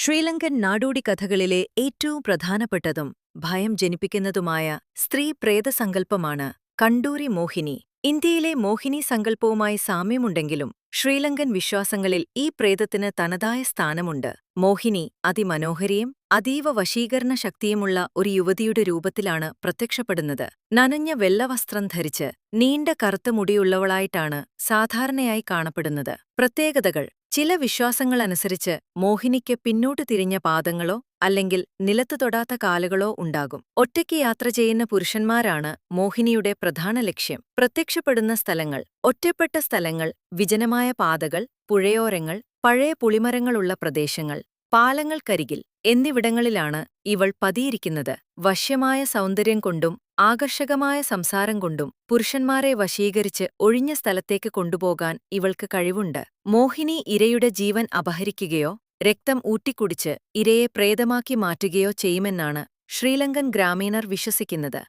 ശ്രീലങ്കൻ നാടോടിക്കഥകളിലെ ഏറ്റവും പ്രധാനപ്പെട്ടതും ഭയം ജനിപ്പിക്കുന്നതുമായ സ്ത്രീ-പ്രേതസങ്കല്പമാണ് കണ്ടൂരി മോഹിനി. ഇന്ത്യയിലെ മോഹിനി സങ്കല്പവുമായി സാമ്യമുണ്ടെങ്കിലും ശ്രീലങ്കൻ വിശ്വാസങ്ങളിൽ ഈ പ്രേതത്തിന് തനതായ സ്ഥാനമുണ്ട്. മോഹിനി അതിമനോഹരിയും അതീവ വശീകരണ ശക്തിയുമുള്ള ഒരു യുവതിയുടെ രൂപത്തിലാണ് പ്രത്യക്ഷപ്പെടുന്നത്. നനഞ്ഞ വെള്ളവസ്ത്രം ധരിച്ച് നീണ്ട കറുത്ത മുടിയുള്ളവളായിട്ടാണ് സാധാരണയായി കാണപ്പെടുന്നത്. പ്രത്യേകതകൾ: ചില വിശ്വാസങ്ങളനുസരിച്ച് മോഹിനിക്ക് പിന്നോട്ടു തിരിഞ്ഞ പാദങ്ങളോ അല്ലെങ്കിൽ നിലത്തു തൊടാത്ത കാലുകളോ ഉണ്ടാകും. ഒറ്റയ്ക്ക് യാത്ര ചെയ്യുന്ന പുരുഷന്മാരാണ് മോഹിനിയുടെ പ്രധാന ലക്ഷ്യം. പ്രത്യക്ഷപ്പെടുന്ന സ്ഥലങ്ങൾ: ഒറ്റപ്പെട്ട സ്ഥലങ്ങൾ, വിജനമായ പാതകൾ, പുഴയോരങ്ങൾ, പഴയ പുളിമരങ്ങളുള്ള പ്രദേശങ്ങൾ, പാലങ്ങൾക്കരികിൽ എന്നിവിടങ്ങളിലാണ് ഇവൾ പതിയിരിക്കുന്നത്. വശ്യമായ സൗന്ദര്യം കൊണ്ടും ആകർഷകമായ സംസാരം കൊണ്ടും പുരുഷന്മാരെ വശീകരിച്ച് ഒഴിഞ്ഞ സ്ഥലത്തേക്ക് കൊണ്ടുപോകാൻ ഇവൾക്ക് കഴിവുണ്ട്. മോഹിനി ഇരയുടെ ജീവൻ അപഹരിക്കുകയോ രക്തം ഊറ്റിക്കുടിച്ച് ഇരയെ പ്രേതമാക്കി മാറ്റുകയോ ചെയ്യുമെന്നാണ് ശ്രീലങ്കൻ ഗ്രാമീണർ വിശ്വസിക്കുന്നത്.